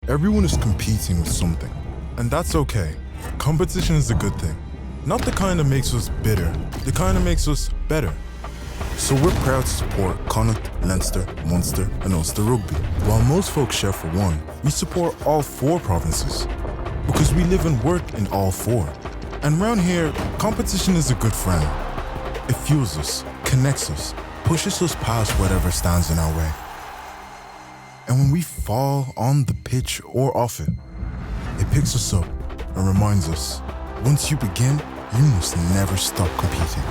Everyone is competing with something, and that's okay. Competition is a good thing. Not the kind that makes us bitter, the kind that makes us better. So we're proud to support Connacht, Leinster, Munster and Ulster Rugby. While most folks share for one, we support all four provinces. Because we live and work in all four. And round here, competition is a good friend. It fuels us, connects us, pushes us past whatever stands in our way. And when we fall on the pitch or off it, it picks us up and reminds us, once you begin, you must never stop competing.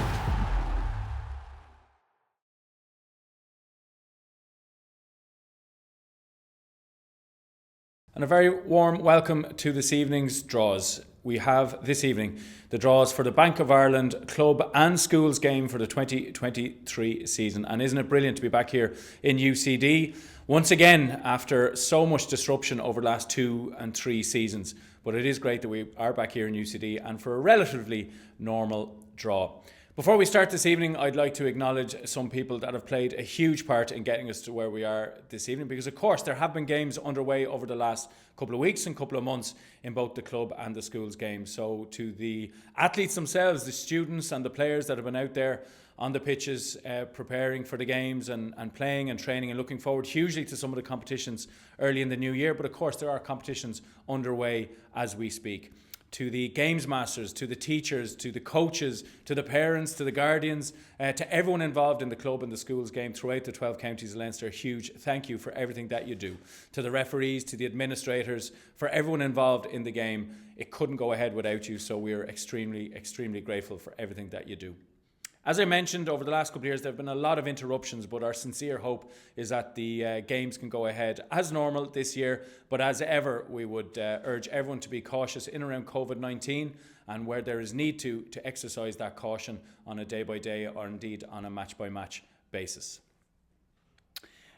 And a very warm welcome to this evening's draws. We have this evening the draws for the Bank of Ireland club and schools game for the 2023 season. And isn't it brilliant to be back here in UCD once again after so much disruption over the last 2 and 3 seasons. But it is great that we are back here in UCD and for a relatively normal draw. Before we start this evening, I'd like to acknowledge some people that have played a huge part in getting us to where we are this evening, because of course there have been games underway over the last couple of weeks and couple of months in both the club and the schools games. So to the athletes themselves, the students and the players that have been out there on the pitches preparing for the games and playing and training and looking forward hugely to some of the competitions early in the new year. But of course there are competitions underway as we speak. To the games masters, to the teachers, to the coaches, to the parents, to the guardians, to everyone involved in the club and the schools game throughout the 12 counties of Leinster, a huge thank you for everything that you do. To the referees, to the administrators, for everyone involved in the game. It couldn't go ahead without you, so we are extremely, extremely grateful for everything that you do. As I mentioned, over the last couple of years, there have been a lot of interruptions, but our sincere hope is that the games can go ahead as normal this year. But as ever, we would urge everyone to be cautious in around COVID-19, and where there is need to exercise that caution on a day-by-day or indeed on a match-by-match basis.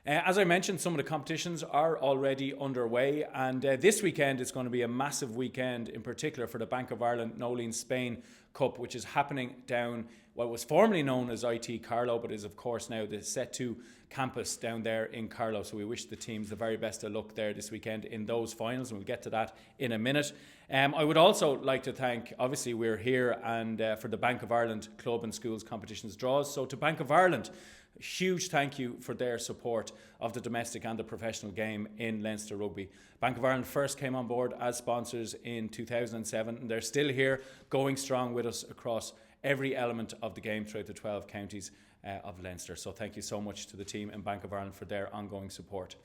As I mentioned, some of the competitions are already underway, and this weekend is going to be a massive weekend, in particular for the Bank of Ireland Nolene Spain Cup, which is happening down what was formerly known as IT Carlow, but is of course now the Set 2 campus down there in Carlow. So we wish the teams the very best of luck there this weekend in those finals, and we'll get to that in a minute. I would also like to thank, obviously we're here and for the Bank of Ireland Club and Schools competitions draws. So to Bank of Ireland, a huge thank you for their support of the domestic and the professional game in Leinster Rugby. Bank of Ireland first came on board as sponsors in 2007, and they're still here going strong with us across every element of the game throughout the 12 counties of Leinster. So thank you so much to the team in Bank of Ireland for their ongoing support.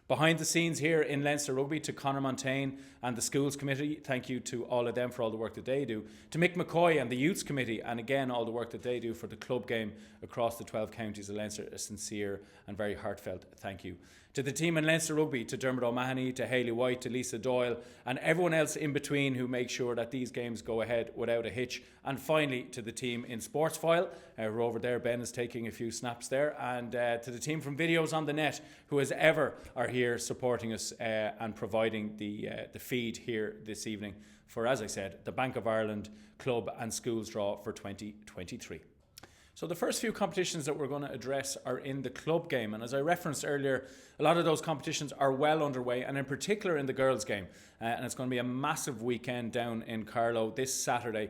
Behind the scenes here in Leinster Rugby, to Conor Montaigne and the Schools Committee, thank you to all of them for all the work that they do. To Mick McCoy and the Youths Committee, and again all the work that they do for the club game across the 12 counties of Leinster, a sincere and very heartfelt thank you. To the team in Leinster Rugby, to Dermot O'Mahony, to Hayley White, to Lisa Doyle, and everyone else in between who make sure that these games go ahead without a hitch. And finally, to the team in Sportsfile, we're over there, Ben is taking a few snaps there, and to the team from Videos on the Net, who as ever are here supporting us and providing the feed here this evening for, as I said, the Bank of Ireland Club and Schools draw for 2023. So the first few competitions that we're going to address are in the club game, and as I referenced earlier, a lot of those competitions are well underway, and in particular in the girls game, and it's going to be a massive weekend down in Carlow this Saturday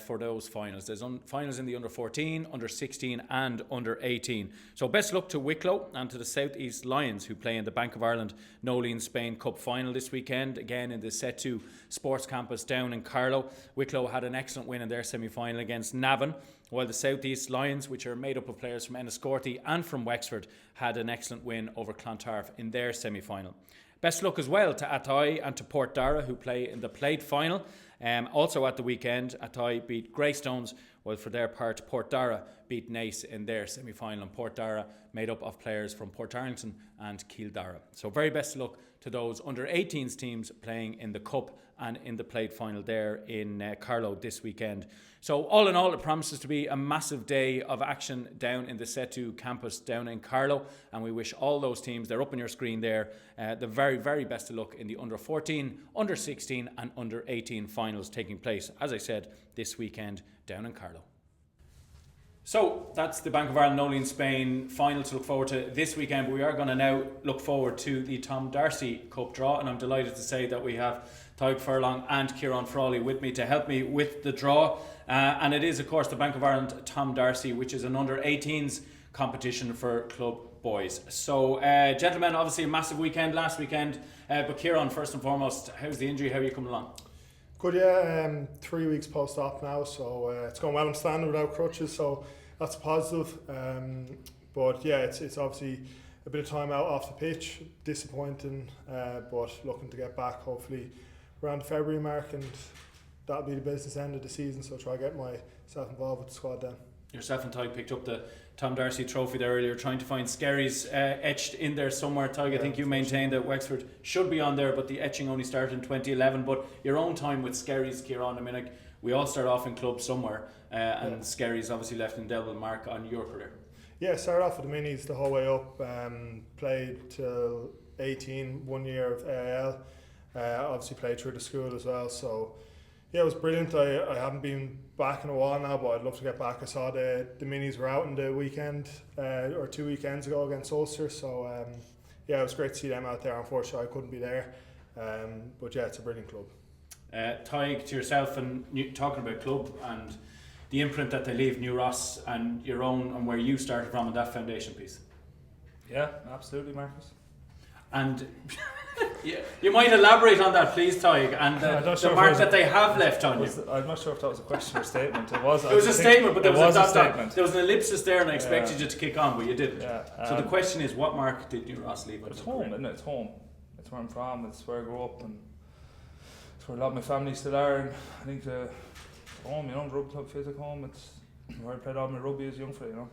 for those finals. There's finals in the under 14, under 16 and under 18. So best luck to Wicklow and to the South East Lions, who play in the Bank of Ireland Nolene Spain Cup final this weekend, again in the Set 2 Sports Campus down in Carlow. Wicklow had an excellent win in their semi-final against Navan, while the South East Lions, which are made up of players from Enniscorthy and from Wexford, had an excellent win over Clontarf in their semi-final. Best luck as well to Athy and to Portdara, who play in the plate final. Also at the weekend, Athy beat Greystones, while for their part Portdara beat Naas in their semi-final, and Portdara made up of players from Portarlington and Kildare. So very best of luck to those under 18s teams playing in the Cup and in the plate final there in Carlow this weekend. So all in all, it promises to be a massive day of action down in the Set 2 campus down in Carlow, and we wish all those teams, they're up on your screen there, the very, very best of luck in the under 14, under 16 and under 18 finals taking place, as I said, this weekend down in Carlow. So that's the Bank of Ireland Only in Spain final to look forward to this weekend. But we are going to now look forward to the Tom Darcy Cup draw, and I'm delighted to say that we have Tadhg Furlong and Ciarán Frawley with me to help me with the draw. And it is, of course, the Bank of Ireland Tom Darcy, which is an under-18s competition for club boys. So, gentlemen, obviously a massive weekend last weekend. But Ciarán, first and foremost, how's the injury? How are you coming along? Good, yeah. 3 weeks post-op now, so it's going well. I'm standing without crutches, so that's positive. But yeah, it's obviously a bit of time out off the pitch, disappointing, but looking to get back hopefully around the February mark, and that'll be the business end of the season, so try to get myself involved with the squad then. Yourself and Tadhg picked up the Tom Darcy trophy there earlier, trying to find Skerry's etched in there somewhere. Tadhg, I think you maintained that Wexford should be on there, but the etching only started in 2011. But your own time with Skerry's, Ciarán, I mean, like, we all start off in clubs somewhere, and Skerry's obviously left an indelible mark on your career. Yeah, started off with the minis the whole way up, played till 18, 1 year of AIL, obviously played through the school as well, so yeah, it was brilliant. I haven't been back in a while now, but I'd love to get back. I saw the minis were out in the weekend, or 2 weekends ago against Ulster, so yeah, it was great to see them out there. Unfortunately, I couldn't be there, but yeah, it's a brilliant club. Tadhg, to yourself, and talking about club and the imprint that they leave, New Ross and your own, and where you started from in that foundation piece. Yeah, absolutely, Marcus. And you might elaborate on that, please, Tadhg, and the mark that they have left on you. I'm not sure if that was a question or a statement. It was a statement, but there was a statement. There was an ellipsis there, and I expected you to kick on, but you didn't. Yeah, so the question is, what mark did New Ross leave on? It's home, isn't it? It's home. It's where I'm from. It's where I grew up, and it's where a lot of my family still are. And I think the home, the rugby club feels like home. It's where I played all my rugby as a young fella,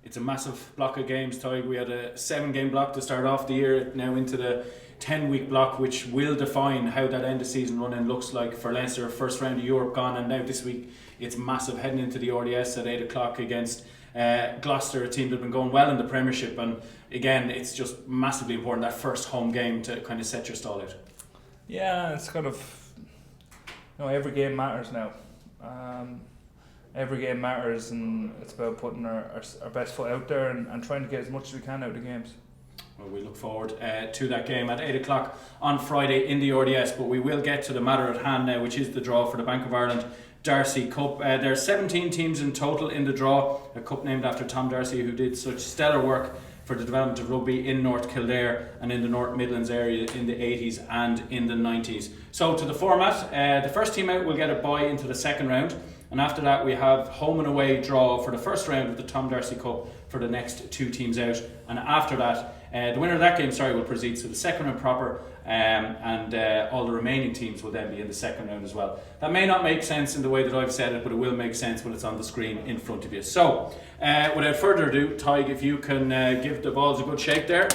It's a massive block of games, Tadhg. We had a 7-game block to start off the year, now into the 10-week block, which will define how that end of season run-in looks like for Leinster. First round of Europe gone, and now this week it's massive, heading into the RDS at 8 o'clock against Gloucester, a team that have been going well in the Premiership, and again it's just massively important, that first home game, to kind of set your stall out. Yeah, it's kind of, every game matters now. Every game matters, and it's about putting our best foot out there and trying to get as much as we can out of the games. Well, we look forward to that game at 8 o'clock on Friday in the RDS, but we will get to the matter at hand now, which is the draw for the Bank of Ireland Darcy Cup. There are 17 teams in total in the draw, a cup named after Tom Darcy, who did such stellar work for the development of rugby in North Kildare and in the North Midlands area in the 80s and in the 90s. So to the format, the first team out will get a bye into the second round, and after that we have home and away draw for the first round of the Tom Darcy Cup for the next 2 teams out, and after that the winner of that game will proceed to the second round proper, and all the remaining teams will then be in the second round as well. That may not make sense in the way that I've said it, but it will make sense when it's on the screen in front of you. So without further ado, Tadhg, if you can give the balls a good shake there.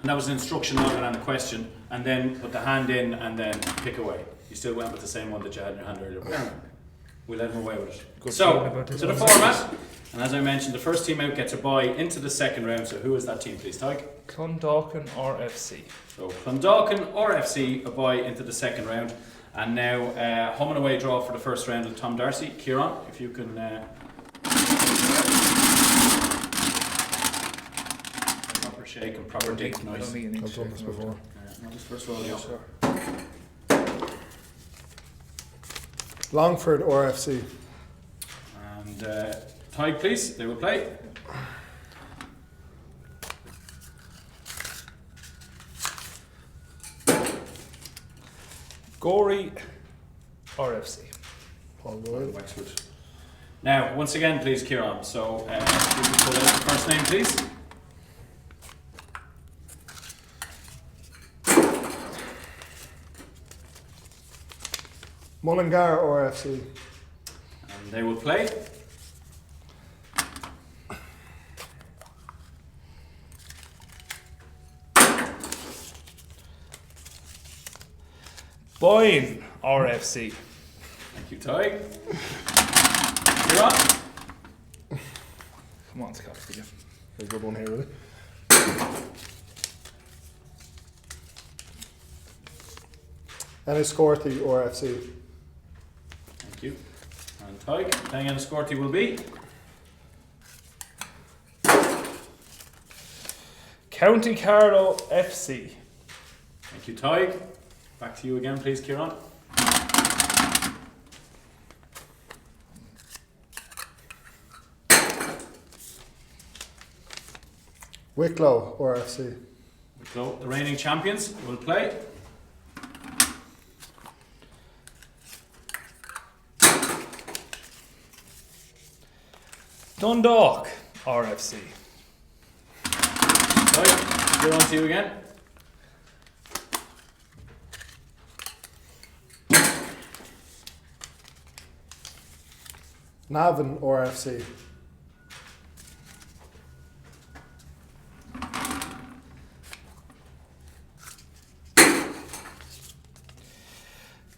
And that was an instruction rather than a question, and then put the hand in and then pick away. You still went with the same one that you had in your hand earlier, but we'll let him away with it. Good. So, to the format, and as I mentioned, the first team out gets a bye into the second round. So who is that team, please, Tadhg? Clondalkin or FC. So Clondalkin or FC, a bye into the second round. And now home and away draw for the first round of Tom Darcy. Ciarán, if you can... proper shake and proper dig. Nice. I've done this before. I'll just first roll you up. Sure. Longford or FC. And Tadhg, please, they will play. Gorey or FC. Paul Royal. Wexford. Now, once again, please, Ciarán. So, you can pull out the first name, please. Mullingar or FC. And they will play. Boyne or FC. Thank you, Tadhg. Ciarán. Come on, Scott. A good one here, really. Enniscorthy or FC. you. And Tadhg, playing in a Scorty will be County Carlow FC. Thank you, Tadhg. Back to you again, please, Ciarán. Wicklow RFC. So the reigning champions will play. Dundalk RFC. Right, you're on to you again. Navan RFC.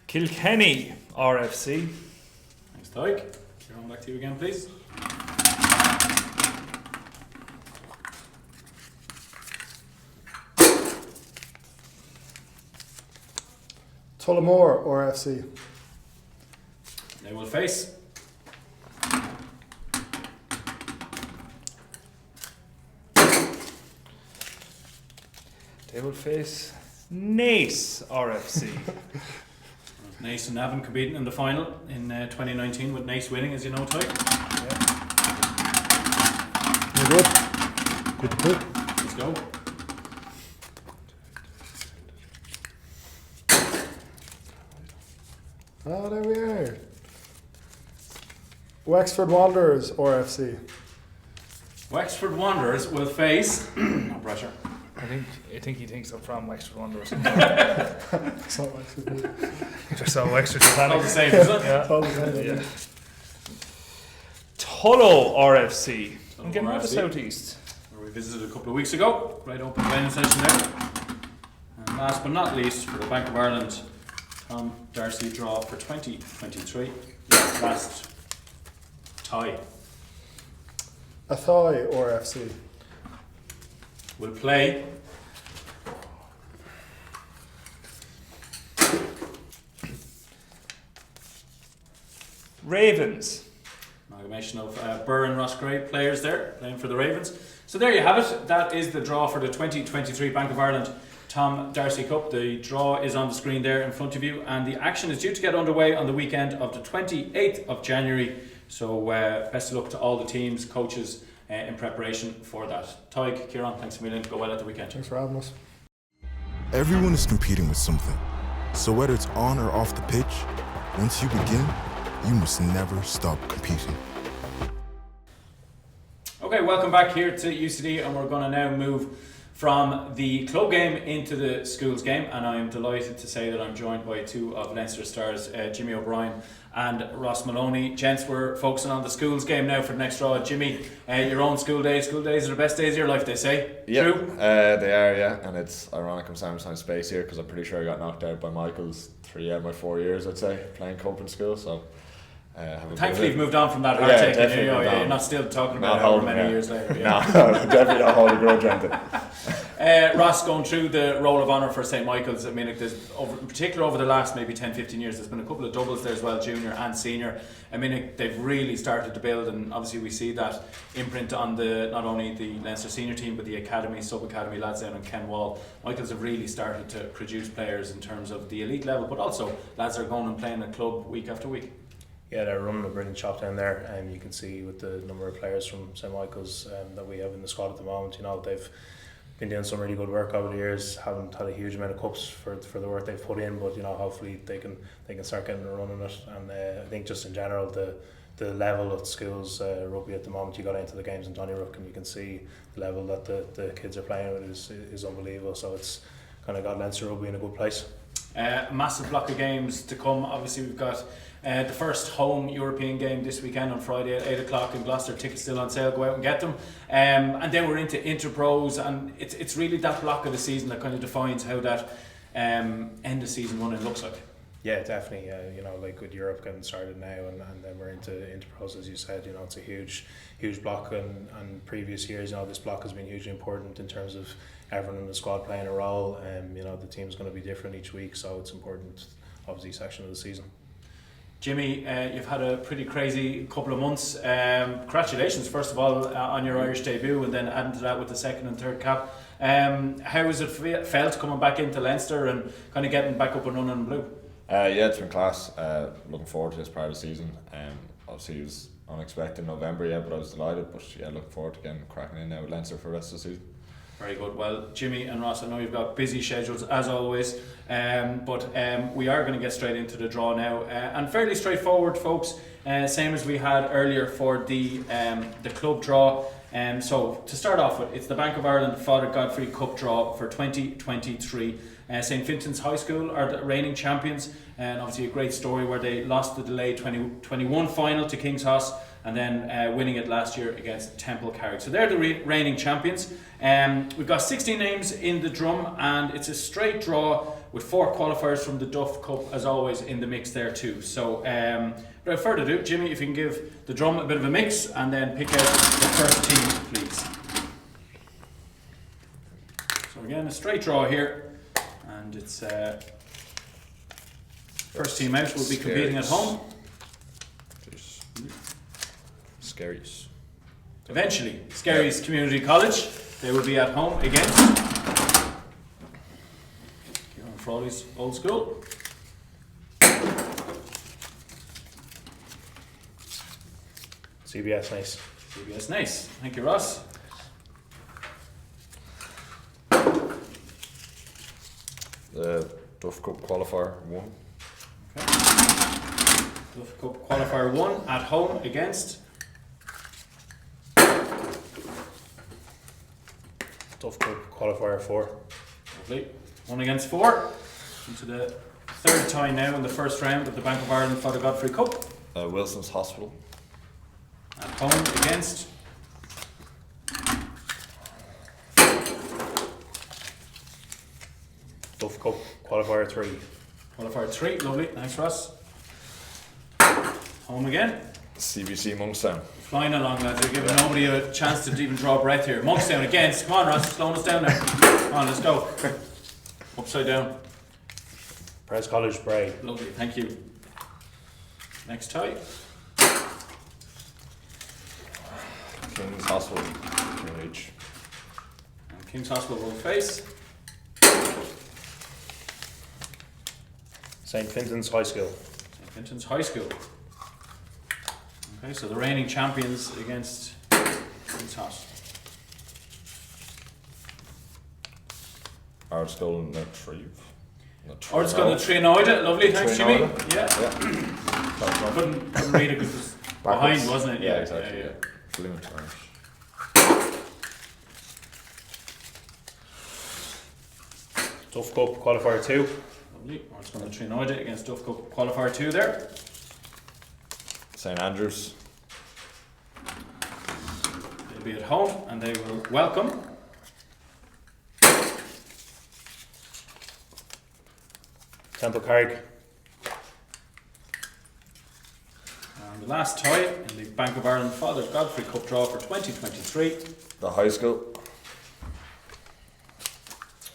Kilkenny RFC. Thanks, Tadhg. Ciarán, back to you again, please. Tullamore RFC. They will face They will face Naas RFC. Naas and Navan competing in the final in 2019 with Naas winning, as you know, Tadhg. You're good. Let's go. Ah, there we are. Wexford Wanderers RFC. Wexford Wanderers will face no pressure. I think he thinks I'm from Wexford Wanderers. It's not Wexford. Just so Wexford All the same, isn't it? Yeah. It's all the same, Yeah. yeah. Tullow RFC. I'm getting out of RFC. South East. Where we visited a couple of weeks ago. Right open training session there. And last but not least, for the Bank of Ireland, Tom Darcy draw for 2023. Last tie Athy RFC. will play Ravens. amalgamation of Burr and Ross Gray players there playing for the Ravens. So there you have it. That is the draw for the 2023 Bank of Ireland Tom Darcy Cup. The draw is on the screen there in front of you, and the action is due to get underway on the weekend of the 28th of January. So best of luck to all the teams, coaches in preparation for that. Tadhg, Ciarán, thanks a million. Go well at the weekend. Thanks for having us. Everyone is competing with something. So whether it's on or off the pitch, once you begin, you must never stop competing. Okay, welcome back here to UCD, and we're going to now move from the club game into the schools game, and I'm delighted to say that I'm joined by two of Leinster stars, Jimmy O'Brien and Ross Molony. Gents, we're focusing on the schools game now for the next draw. Jimmy, your own school days are the best days of your life, they say. Yeah, True? they are, yeah, and it's ironic I'm standing behind space here because I'm pretty sure I got knocked out by Michael's 3 out of my 4 years, I'd say, playing cup in school, so Thankfully, you've moved on from that Yeah, heartache. definitely You're moved on. not still talking Not about it over holding, many yeah. years later. No, Yeah. definitely not hold a grudge on it. Ross, going through the Roll of Honour for St Michael's, I mean, there's in particular over the last maybe 10-15 years, there's been a couple of doubles there as well, junior and senior. I mean, they've really started to build, and obviously we see that imprint on not only the Leinster senior team but the academy, sub-academy lads down in Kenwall. Michael's have really started to produce players in terms of the elite level, but also lads are going and playing at club week after week. Yeah, they're running a brilliant shop down there, and you can see with the number of players from St Michael's that we have in the squad at the moment. You know, they've been doing some really good work over the years. Haven't had a huge amount of cups for the work they've put in, but you know, hopefully they can start getting a run on it. And I think just in general the level of schools rugby at the moment, you got into the games in Donnyrhook and you can see the level that the kids are playing with is unbelievable. So it's kind of got Leinster Rugby in a good place. Massive block of games to come. Obviously we've got the first home European game this weekend on Friday at 8 o'clock in Gloucester. Tickets still on sale, go out and get them. And then we're into Interpros, and it's really that block of the season that kind of defines how that end of season running looks like. Yeah, definitely. You know, like with Europe getting started now, and then we're into Interpros, as you said. You know, it's a huge block, and previous years, you know, this block has been hugely important in terms of everyone in the squad playing a role. You know, the team's going to be different each week, so it's important, obviously, section of the season. Jimmy, you've had a pretty crazy couple of months. Congratulations, first of all, on your Irish debut, and then adding to that with the second and third cap. How has it felt coming back into Leinster and kind of getting back up and running in blue? Yeah, it's been class. Looking forward to this part of the season. Obviously, it was unexpected in November, yeah, but I was delighted. But yeah, looking forward to getting cracking in now with Leinster for the rest of the season. Very good. Well, Jimmy and Ross, I know you've got busy schedules as always, but we are going to get straight into the draw now, and fairly straightforward, folks. Same as we had earlier for the club draw. So to start off with, it's the Bank of Ireland Tadhg Godfrey Cup draw for 2023. St Vincent's High School are the reigning champions, and obviously a great story where they lost the delayed 2021 final to King's House, and then winning it last year against Temple Carrick. So they're the reigning champions. We've got 16 names in the drum, and it's a straight draw with 4 qualifiers from the Tadhg Cup as always in the mix there too. So without further ado, Jimmy, if you can give the drum a bit of a mix and then pick out the first team, please. So again, a straight draw here, and it's first team out will be competing at home. Scaries. Eventually, Scaries Community College. They will be at home against Ciarán Frawley's Old School. CBS, nice. CBS, nice. Thank you, Ross. The Tadhg Cup qualifier 1. Okay. Tadhg Cup qualifier 1 at home against Tadhg Cup qualifier 4. Lovely. 1 against 4. Into the third tie now in the first round of the Bank of Ireland Tadhg Godfrey Cup. Wilson's Hospital. At home against Tadhg Cup qualifier 3. qualifier 3. Lovely. Thanks, Ross. Home again. CBC Monkstown. Flying along, lads. They're giving nobody a chance to even draw a breath here. Monkstown against. Come on, Ross. Slowing us down now. Come on, let's go. Upside down. Press College Bray. Lovely. Thank you. Next tie. King's Hospital. KH. And King's Hospital will face St Vincent's High School. St Vincent's High School. Okay, so the reigning champions against King's House. Art School in the Treve. Art School in the Trinoida. Lovely, thanks, Jimmy. Trinoida. Yeah. Couldn't read it because it was behind, wasn't it? Yeah, exactly. Yeah. Fluent Irish. Tadhg Cup qualifier 2. Lovely. Art School in the Trinoida against Tadhg Cup qualifier 2 there. St Andrews. They'll be at home and they will welcome Temple Carrick. and the last tie in the Bank of Ireland Tadhg Godfrey Cup draw for 2023. The High School.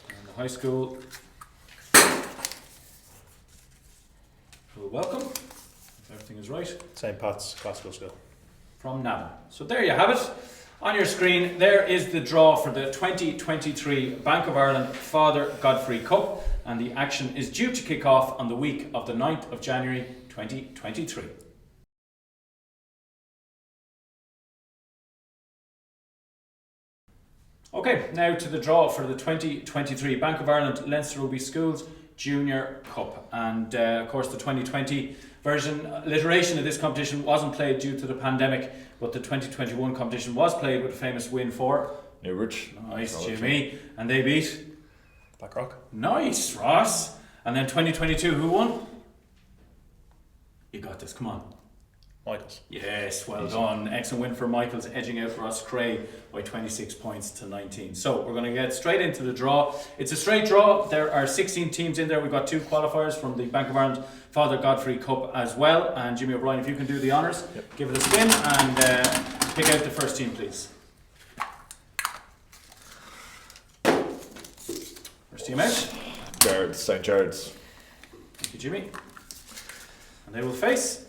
And the high school will welcome, if everything is right, St Pat's Classical School. from Navan. So there you have it. On your screen, there is the draw for the 2023 Bank of Ireland Tadhg Godfrey Cup, and the action is due to kick off on the week of the 9th of January 2023. Okay, now to the draw for the 2023 Bank of Ireland Leinster Rugby Schools Junior Cup. And of course the 2020 version, iteration of this competition wasn't played due to the pandemic, but the 2021 competition was played with a famous win for Newbridge. Nice, Jimmy. And they beat Blackrock. Nice, Ross. And then 2022, who won? You got this, come on. Michaels. Yes, well done. Excellent win for Michaels, edging out Ross Cray by 26 points to 19. So we're going to get straight into the draw. It's a straight draw. There are 16 teams in there. We've got 2 qualifiers from the Bank of Ireland Tadhg Godfrey Cup as well. And Jimmy O'Brien, if you can do the honours, give it a spin and pick out the first team, please. First team out. St Jared's. Thank you, Jimmy. And they will face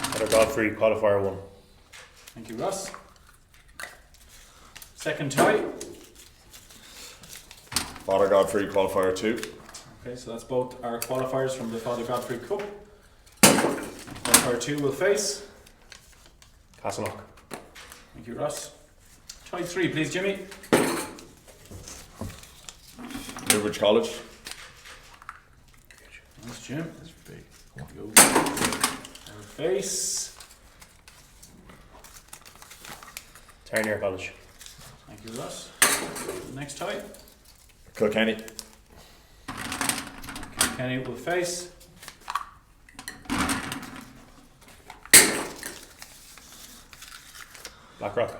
Father Godfrey, qualifier 1. Thank you, Ross. Second tie. Father Godfrey, qualifier 2. Okay, so that's both our qualifiers from the Father Godfrey Cup. Qualifier 2 will face. Castlelock. Thank you, Ross. Tie 3, please, Jimmy. Newbridge College. Thanks, Jim. That's big. Go. Our face. Turnier College. Thank you, Ross. Next tie. Kilkenny. Kenny will face. Blackrock.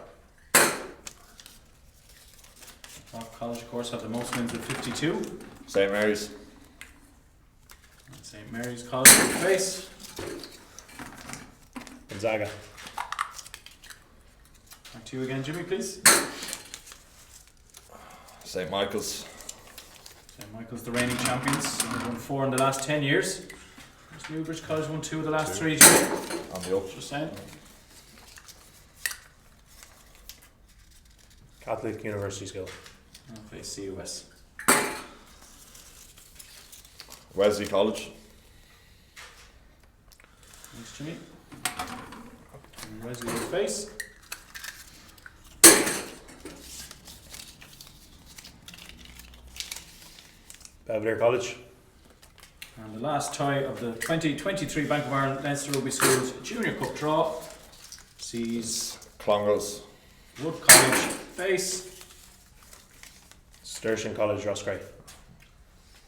Rock College, of course, have the most wins with 52. St Mary's. And St Mary's College will face. Gonzaga. Back to you again, Jimmy, please. St Michael's. St Michael's, the reigning champions. They've won 4 in the last 10 years. There's Newbridge College won 2 of the last 3. Jimmy. On the up. Just saying. Catholic University School. And face CUS. Wesley College. Thanks, Jimmy. And Wesley will face. Belvedere College. And the last tie of the 2023 Bank of Ireland Leinster Rugby Schools Junior Cup draw sees Clongowes. Wood College face. Sturgeon College, Roscrea.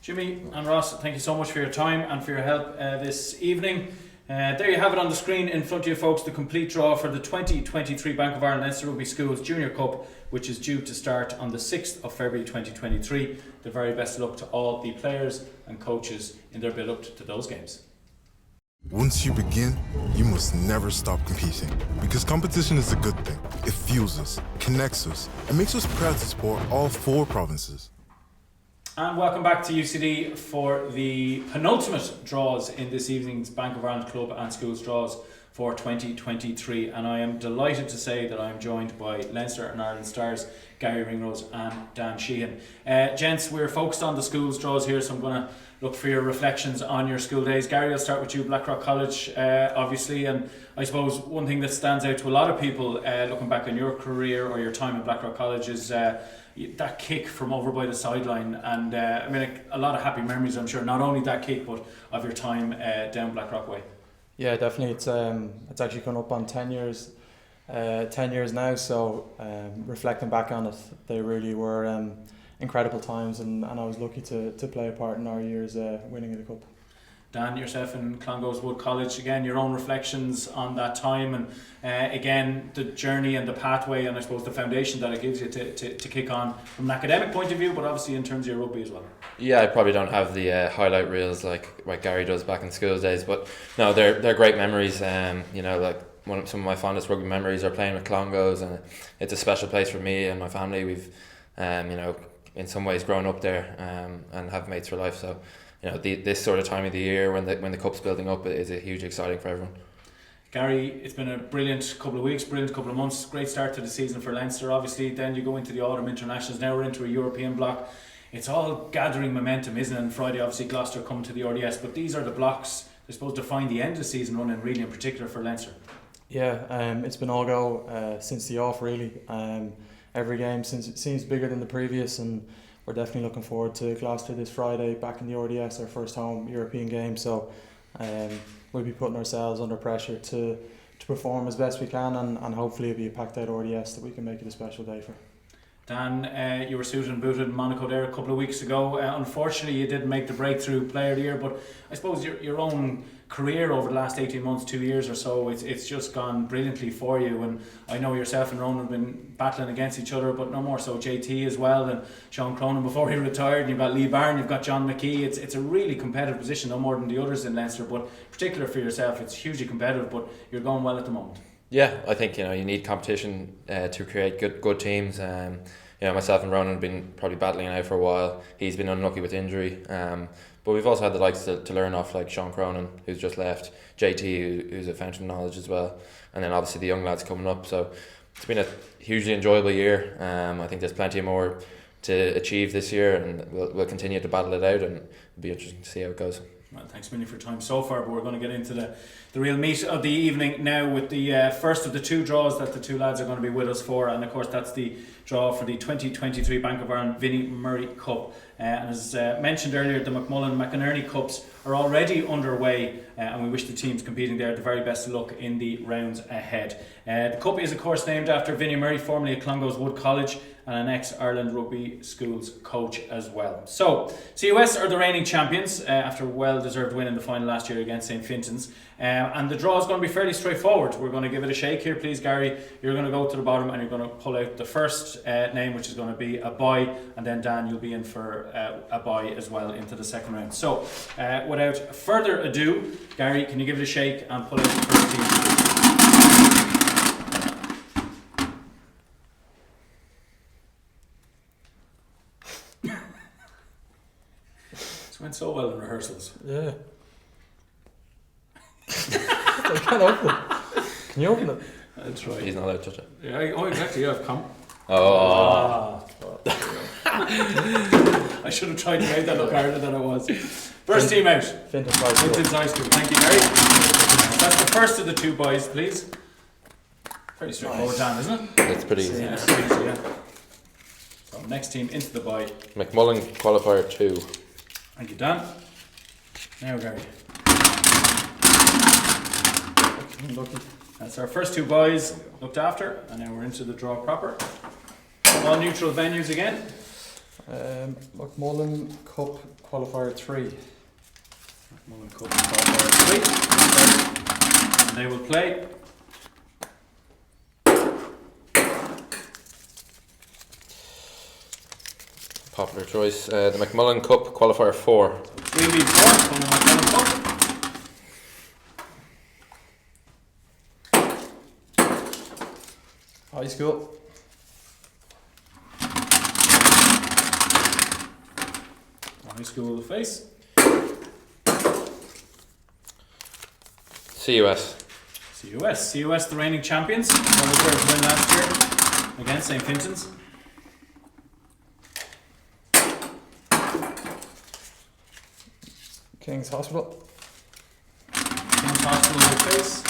Jimmy and Ross, thank you so much for your time and for your help this evening. There you have it on the screen in front of you, folks, the complete draw for the 2023 Bank of Ireland Leinster Rugby Schools Junior Cup, which is due to start on the 6th of February 2023. The very best of luck to all the players and coaches in their build-up to those games. Once you begin, you must never stop competing. Because competition is a good thing. It fuels us, connects us, and makes us proud to support all 4 provinces. And welcome back to UCD for the penultimate draws in this evening's Bank of Ireland Club and Schools draws for 2023. And I am delighted to say that I am joined by Leinster and Ireland stars Garry Ringrose and Dan Sheehan. Gents, we're focused on the schools draws here, so I'm going to look for your reflections on your school days. Garry, I'll start with you, Blackrock College, obviously, and I suppose one thing that stands out to a lot of people looking back on your career or your time at Blackrock College is that kick from over by the sideline, and I mean a lot of happy memories, I'm sure, not only that kick but of your time down Blackrock Way. Yeah, definitely. It's actually gone up on 10 years 10 years now, so reflecting back on it, they really were incredible times, and I was lucky to play a part in our years winning the cup. Dan, yourself in Clongowes Wood College, again, your own reflections on that time, and again, the journey and the pathway, and I suppose the foundation that it gives you to kick on from an academic point of view, but obviously in terms of your rugby as well. Yeah, I probably don't have the highlight reels like Gary does back in school days, but no, they're great memories. You know, like some of my fondest rugby memories are playing with Clongowes, and it's a special place for me and my family. We've, you know, in some ways grown up there and have mates for life. So, you know, this sort of time of the year when the cup's building up is a huge exciting for everyone. Gary, it's been a brilliant couple of weeks, brilliant couple of months, great start to the season for Leinster obviously. Then you go into the autumn internationals, now we're into a European block. It's all gathering momentum, isn't it? And Friday obviously Gloucester come to the RDS, but these are the blocks I suppose define the end of the season running really in particular for Leinster. Yeah, it's been all go since the off really. Every game seems bigger than the previous, and we're definitely looking forward to Gloucester this Friday back in the RDS, our first home European game. So we'll be putting ourselves under pressure to perform as best we can, and hopefully it'll be a packed out RDS that we can make it a special day for. Dan, you were suited and booted in Monaco there a couple of weeks ago. Unfortunately you didn't make the breakthrough player of the year, but I suppose your own career over the last 18 months, 2 years or so, it's just gone brilliantly for you, and I know yourself and Ronan have been battling against each other, but no more so JT as well, and Sean Cronin before he retired, and you've got Lee Barron, you've got John McKee. It's a really competitive position, no more than the others in Leinster, but particular for yourself it's hugely competitive, but you're going well at the moment. Yeah, I think, you know, you need competition to create good teams. You know, myself and Ronan have been probably battling it out for a while. He's been unlucky with injury, But we've also had the likes to learn off, like Sean Cronin, who's just left, JT, who's a fountain of knowledge as well, and then obviously the young lads coming up. So it's been a hugely enjoyable year. I think there's plenty more to achieve this year, and we'll continue to battle it out, and it'll be interesting to see how it goes. Well, thanks Vinnie for your time so far, but we're going to get into the real meat of the evening now with the first of the two draws that the two lads are going to be with us for, and of course that's the draw for the 2023 Bank of Ireland Vinnie Murray Cup. And as mentioned earlier, the McMullen-McInerney Cups are already underway, and we wish the teams competing there the very best of luck in the rounds ahead. The Cup is of course named after Vinnie Murray, formerly at Clongowes Wood College and an ex-Ireland Rugby Schools coach as well. So, CUS are the reigning champions after a well-deserved win in the final last year against St. Fintan's. And the draw is going to be fairly straightforward. We're going to give it a shake here, please, Gary. You're going to go to the bottom and you're going to pull out the first name, which is going to be a bye, and then Dan, you'll be in for a bye as well into the second round. So, without further ado, Gary, can you give it a shake and pull out the first team? It went so well in rehearsals. Yeah. I can't open it. Can you open it? That's right. He's not allowed to touch it. Yeah, exactly. Yeah, I've come. I should have tried to make that look harder than it was. First team out. Fintan's High School. Fintan's High School. Thank you, Gary. That's the first of the two boys, please. Very straightforward, Dan, isn't it? It's pretty easy. Yeah, it's pretty easy, yeah. So next team into the bye. McMullen qualifier 2. Thank you, Dan. Now, Gary. That's our first two boys looked after, and now we're into the draw proper. All neutral venues again. McMullen Cup qualifier 3. McMullen Cup qualifier 3. And they will play. Popular choice. The McMullen Cup qualifier 4. 3v4 from the McMullen Cup. High School. High School face. CUS. CUS the reigning champions. Well deserved win last year against St. Fintan's. King's Hospital. King's Hospital face.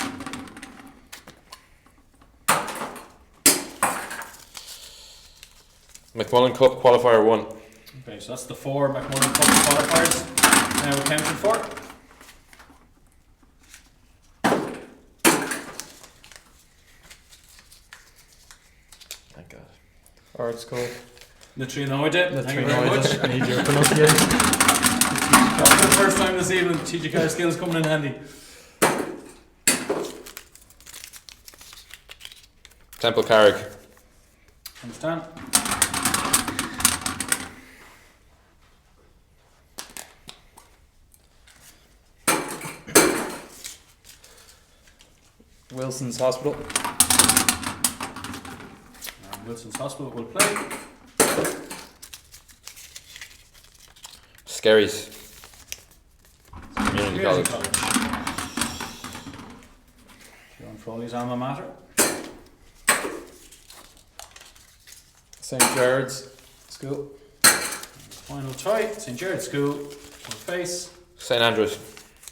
McMullen Cup qualifier 1. Okay, so that's the 4 McMullen Cup qualifiers. Now we're counting for. Thank God. Art School. Literally no idea. Thank you very much. I need your pronunciation. That's the first time this evening. TGK skills coming in handy. Temple Carrick. Thanks, Dan. Wilson's Hospital. Wilson's Hospital will play. Skerries. Community College. Ciarán Frawley's alma mater. St. Gerard's School. Final tie. St. Gerard's School will face St. Andrews.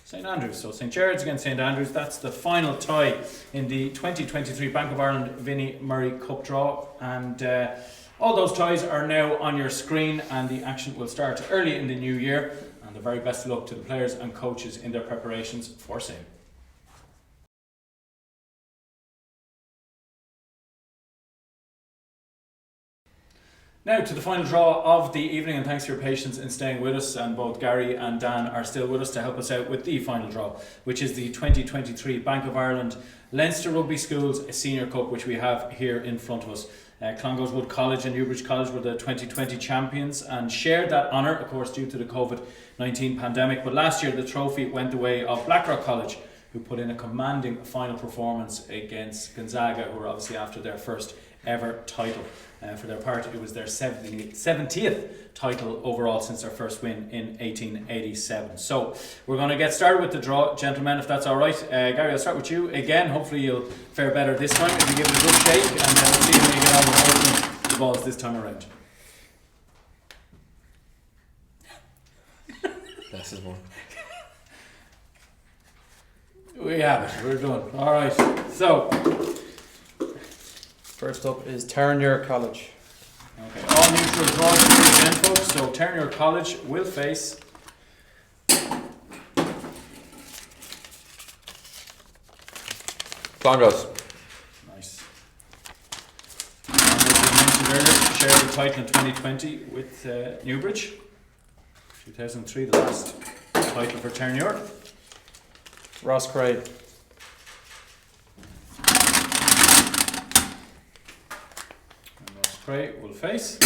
St. Andrews. So St. Gerard's against St. Andrews. That's the final tie in the 2023 Bank of Ireland Vinnie Murray Cup draw. And all those ties are now on your screen, and the action will start early in the new year. And the very best of luck to the players and coaches in their preparations for same. Now to the final draw of the evening, and thanks for your patience in staying with us, and both Gary and Dan are still with us to help us out with the final draw, which is the 2023 Bank of Ireland Leinster Rugby Schools Senior Cup, which we have here in front of us. Clongowes Wood College and Newbridge College were the 2020 champions and shared that honour, of course, due to the COVID-19 pandemic. But last year the trophy went the way of Blackrock College, who put in a commanding final performance against Gonzaga, who were obviously after their first ever title. For their part, it was their 70th title overall since their first win in 1887. So we're going to get started with the draw, gentlemen, if that's all right. Gary, I'll start with you again. Hopefully you'll fare better this time if you give it a good shake, and then we'll see when you get on with opening the balls this time around. This is one. We have it. We're done. All right. So First up is Terenure College. okay, all neutral draws again, folks. So Terenure College will face Clongowes. nice. And as we mentioned earlier, shared the title in 2020 with Newbridge. 2003, the last title for Terenure. Roscrea. And Roscrea will face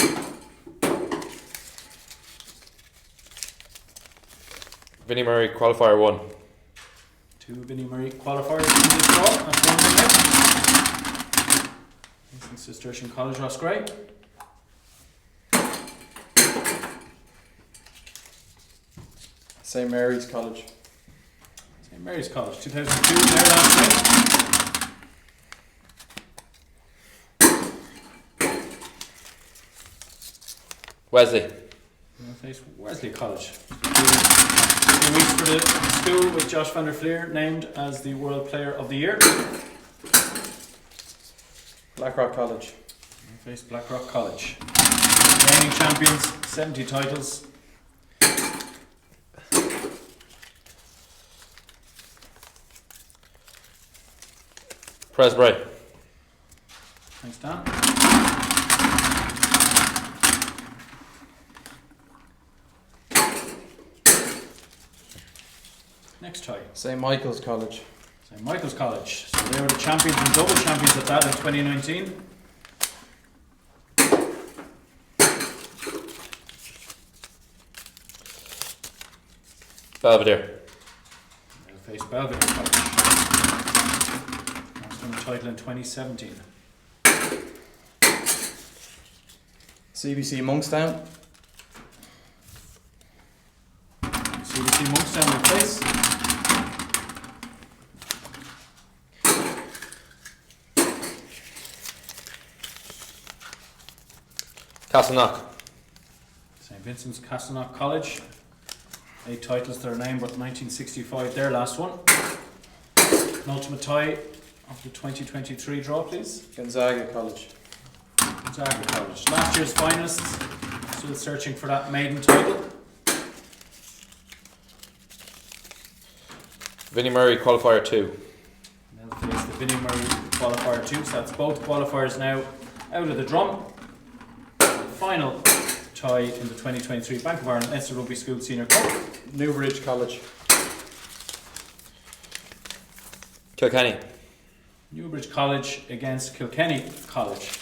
Vinnie Murray qualifier 1. 2 Vinnie Murray qualifiers in this draw. That's one now. Facing Cistercian College, Roscrea. St Mary's College. St Mary's College, 2002, their last win. Wesley. We'll face Wesley College. 2 weeks for the school with Josh van der Fleer named as the World Player of the Year. Blackrock College. We'll face Blackrock College. Reigning champions, 70 titles. Presbury. Thanks, Dan. Next tie. St Michael's College. St Michael's College. So they were the champions and double champions at that in 2019. Belvedere. They'll face Belvedere College. Last won the title in 2017. CBC Monkstown. CBC Monkstown will face Castleknock. St Vincent's Castleknock College. 8 titles to their name, but 1965 their last one. An ultimate tie of the 2023 draw, please. Gonzaga College. Gonzaga College. Last year's finalists, still searching for that maiden title. Vinnie Murray qualifier 2. And they'll face the Vinnie Murray qualifier 2, so that's both qualifiers now out of the drum. Final tie in the 2023 Bank of Ireland Leinster Rugby School Senior Cup. Newbridge College. Kilkenny. Newbridge College against Kilkenny College.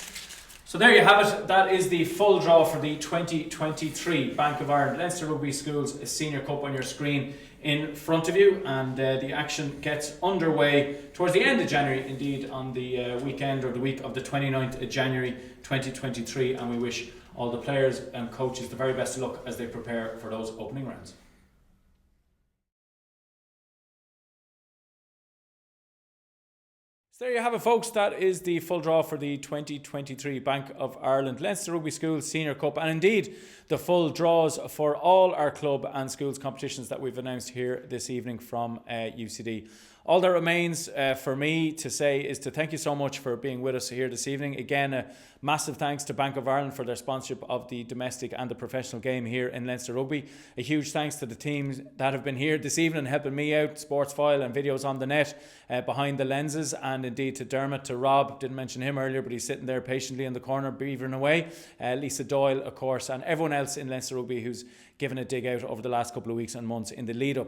So there you have it. That is the full draw for the 2023 Bank of Ireland Leinster Rugby Schools Senior Cup on your screen in front of you, and the action gets underway towards the end of January, indeed on the weekend or the week of the 29th of January 2023, and we wish all the players and coaches the very best of luck as they prepare for those opening rounds. So there you have it, folks. That is the full draw for the 2023 Bank of Ireland Leinster Rugby Schools Senior Cup, and indeed the full draws for all our club and schools competitions that we've announced here this evening from UCD. All that remains for me to say is to thank you so much for being with us here this evening. Again, a massive thanks to Bank of Ireland for their sponsorship of the domestic and the professional game here in Leinster Rugby. A huge thanks to the teams that have been here this evening helping me out, Sportsfile and Videos on the Net, behind the lenses, and indeed to Dermot, to Rob, didn't mention him earlier, but he's sitting there patiently in the corner beavering away, Lisa Doyle of course, and everyone else in Leinster Rugby who's given a dig out over the last couple of weeks and months in the lead up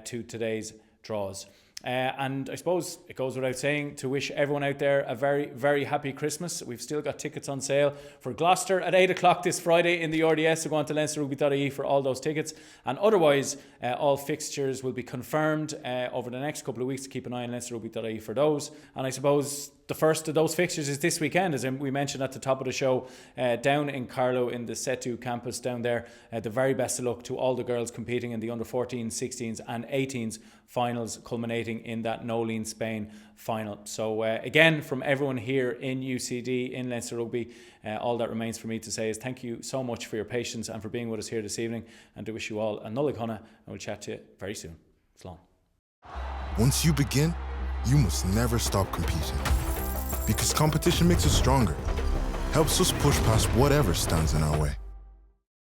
to today's draws. And I suppose it goes without saying to wish everyone out there a very, very happy Christmas. We've still got tickets on sale for Gloucester at 8 o'clock this Friday in the RDS, so go on to LeinsterRugby.ie for all those tickets. And otherwise, all fixtures will be confirmed over the next couple of weeks. Keep an eye on LeinsterRugby.ie for those. And I suppose the first of those fixtures is this weekend, as we mentioned at the top of the show, down in Carlow in the Setu campus down there. The very best of luck to all the girls competing in the under 14s, 16s and 18s finals, culminating in that Nolene Spain final. So again, from everyone here in UCD, in Leinster Rugby, all that remains for me to say is thank you so much for your patience and for being with us here this evening, and to wish you all a nullig honna, and we'll chat to you very soon. Slán. Once you begin, you must never stop competing. Because competition makes us stronger, helps us push past whatever stands in our way.